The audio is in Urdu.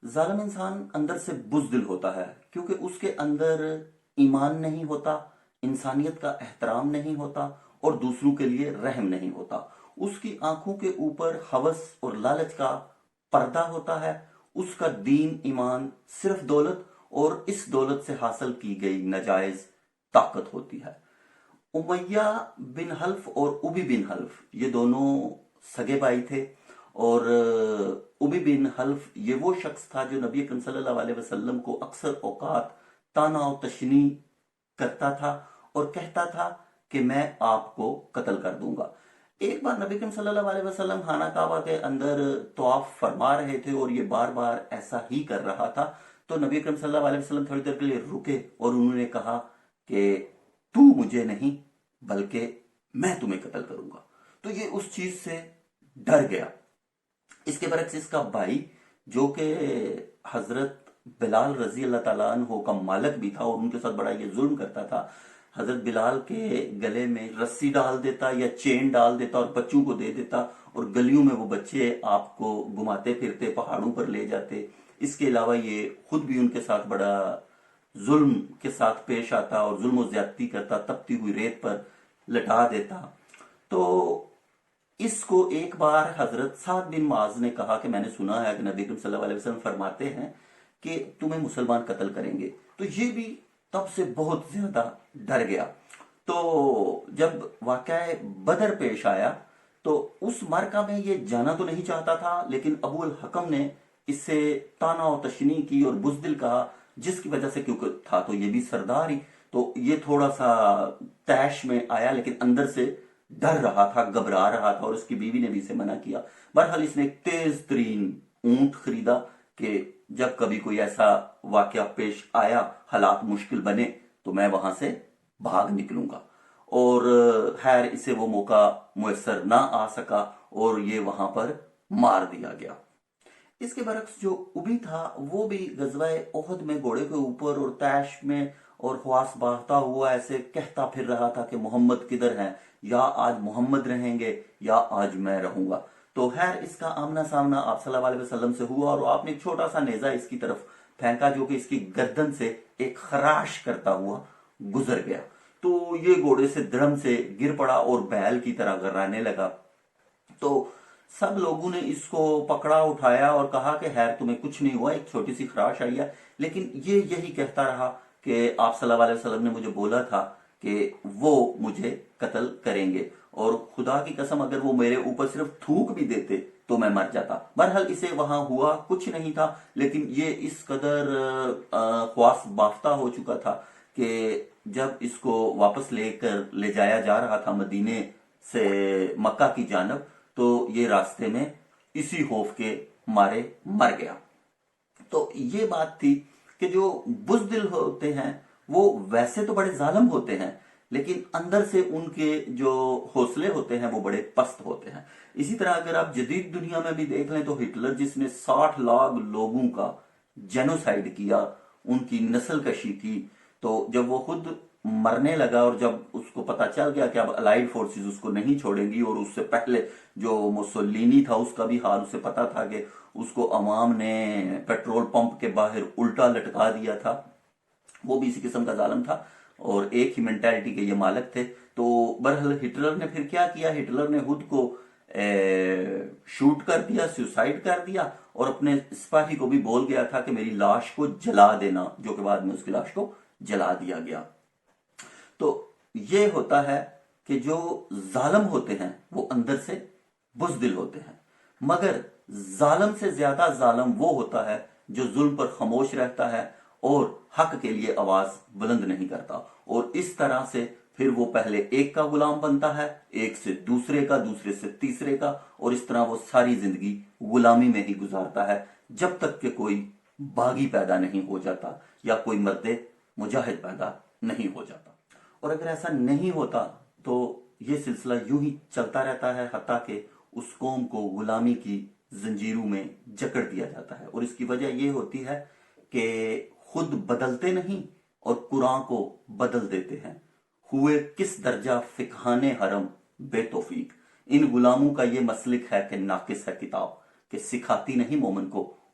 ظالم انسان اندر سے بزدل ہوتا ہے کیونکہ اس کے اندر ایمان نہیں ہوتا، انسانیت کا احترام نہیں ہوتا اور دوسروں کے لیے رحم نہیں ہوتا۔ اس کی آنکھوں کے اوپر ہوس اور لالچ کا پردہ ہوتا ہے۔ اس کا دین ایمان صرف دولت اور اس دولت سے حاصل کی گئی ناجائز طاقت ہوتی ہے۔ امیہ بن حلف اور ابی بن حلف یہ دونوں سگے بھائی تھے، اور ابی بن حلف یہ وہ شخص تھا جو نبی اکرم صلی اللہ علیہ وسلم کو اکثر اوقات طعنہ و تشنیع کرتا تھا اور کہتا تھا کہ میں آپ کو قتل کر دوں گا۔ ایک بار نبی اکرم صلی اللہ علیہ وسلم خانہ کعبہ کے اندر طواف فرما رہے تھے اور یہ بار بار ایسا ہی کر رہا تھا، تو نبی اکرم صلی اللہ علیہ وسلم تھوڑی دیر کے لیے رکے اور انہوں نے کہا کہ تو مجھے نہیں بلکہ میں تمہیں قتل کروں گا۔ تو یہ اس چیز سے ڈر گیا۔ اس کے برعکس اس کا بھائی جو کہ حضرت بلال رضی اللہ تعالیٰ عنہ کا مالک بھی تھا اور ان کے ساتھ بڑا یہ ظلم کرتا تھا، حضرت بلال کے گلے میں رسی ڈال دیتا یا چین ڈال دیتا اور بچوں کو دے دیتا، اور گلیوں میں وہ بچے آپ کو گھماتے پھرتے، پہاڑوں پر لے جاتے۔ اس کے علاوہ یہ خود بھی ان کے ساتھ بڑا ظلم کے ساتھ پیش آتا اور ظلم و زیادتی کرتا، تپتی ہوئی ریت پر لٹا دیتا۔ تو اس کو ایک بار حضرت سعد بن معاذ نے کہا کہ میں نے سنا ہے کہ نبی کریم صلی اللہ علیہ وسلم فرماتے ہیں کہ تمہیں مسلمان قتل کریں گے۔ تو یہ بھی تب سے بہت زیادہ ڈر گیا۔ تو جب واقعہ بدر پیش آیا تو اس معرکہ میں یہ جانا تو نہیں چاہتا تھا، لیکن ابو الحکم نے اس سے طعنہ و تشنیع کی اور بزدل کہا، جس کی وجہ سے کیونکہ تھا تو یہ بھی سردار ہی، تو یہ تھوڑا سا طیش میں آیا، لیکن اندر سے ڈر رہا تھا، گھبرا رہا تھا، اور اس کی بیوی نے بھی اسے منع کیا۔ بہرحال اس نے ایک تیز ترین اونٹ خریدا کہ جب کبھی کوئی ایسا واقعہ پیش آیا، حالات مشکل بنے، تو میں وہاں سے بھاگ نکلوں گا۔ اور خیر اسے وہ موقع میسر نہ آ سکا اور یہ وہاں پر مار دیا گیا۔ اس کے برعکس جو ابی تھا وہ بھی غزوہ احد میں گھوڑے کے اوپر اور طیش میں اور خواص باہتا ہوا ایسے کہتا پھر رہا تھا کہ محمد کدھر ہیں، یا آج محمد رہیں گے یا آج میں رہوں گا۔ تو خیر اس کا آمنا سامنا آپ صلی اللہ علیہ وسلم سے ہوا، اور آپ نے ایک چھوٹا سا نیزہ اس کی طرف پھینکا جو کہ اس کی گردن سے ایک خراش کرتا ہوا گزر گیا۔ تو یہ گھوڑے سے دڑم سے گر پڑا اور بیل کی طرح گرانے لگا۔ تو سب لوگوں نے اس کو پکڑا، اٹھایا اور کہا کہ خیر تمہیں کچھ نہیں ہوا، ایک چھوٹی سی خراش آئی ہے، لیکن یہ یہی کہتا رہا کہ آپ صلی اللہ علیہ وسلم نے مجھے بولا تھا کہ وہ مجھے قتل کریں گے، اور خدا کی قسم اگر وہ میرے اوپر صرف تھوک بھی دیتے تو میں مر جاتا۔ بہرحال اسے وہاں ہوا کچھ نہیں تھا، لیکن یہ اس قدر خواص بافتہ ہو چکا تھا کہ جب اس کو واپس لے جایا جا رہا تھا مدینے سے مکہ کی جانب، تو یہ راستے میں اسی خوف کے مارے مر گیا۔ تو یہ بات تھی کہ جو بزدل ہوتے ہیں وہ ویسے تو بڑے ظالم ہوتے ہیں، لیکن اندر سے ان کے جو حوصلے ہوتے ہیں وہ بڑے پست ہوتے ہیں۔ اسی طرح اگر آپ جدید دنیا میں بھی دیکھ لیں تو ہٹلر جس نے 60 لاکھ لوگوں کا جینوسائیڈ کیا، ان کی نسل کشی کی، تو جب وہ خود مرنے لگا اور جب اس کو پتا چل گیا کہ اب الائیڈ فورسز اس کو نہیں چھوڑیں گی، اور اس سے پہلے جو موسولینی تھا اس کا بھی حال اسے پتا تھا کہ اس کو عوام نے پیٹرول پمپ کے باہر الٹا لٹکا دیا تھا، وہ بھی اسی قسم کا ظالم تھا اور ایک ہی مینٹالٹی کے یہ مالک تھے۔ تو بہرحال ہٹلر نے پھر کیا کیا، ہٹلر نے خود کو شوٹ کر دیا، سوسائڈ کر دیا، اور اپنے سپاہی کو بھی بول گیا تھا کہ میری لاش کو جلا دینا، جو کہ بعد میں اس کی لاش کو جلا دیا گیا۔ تو یہ ہوتا ہے کہ جو ظالم ہوتے ہیں وہ اندر سے بزدل ہوتے ہیں، مگر ظالم سے زیادہ ظالم وہ ہوتا ہے جو ظلم پر خاموش رہتا ہے اور حق کے لیے آواز بلند نہیں کرتا، اور اس طرح سے پھر وہ پہلے ایک کا غلام بنتا ہے، ایک سے دوسرے کا، دوسرے سے تیسرے کا، اور اس طرح وہ ساری زندگی غلامی میں ہی گزارتا ہے جب تک کہ کوئی باغی پیدا نہیں ہو جاتا یا کوئی مرد مجاہد پیدا نہیں ہو جاتا۔ اور اگر ایسا نہیں ہوتا تو یہ سلسلہ یوں ہی چلتا رہتا ہے حتیٰ کہ اس قوم کو غلامی کی زنجیروں میں جکڑ دیا جاتا ہے، اور اس کی وجہ یہ ہوتی ہے کہ خود بدلتے نہیں اور قرآن کو بدل دیتے ہیں۔ ہوئے کس درجہ فقہان حرم بے توفیق، ان غلاموں کا یہ مسلک ہے کہ ناقص ہے کتاب، کہ سکھاتی نہیں مومن کو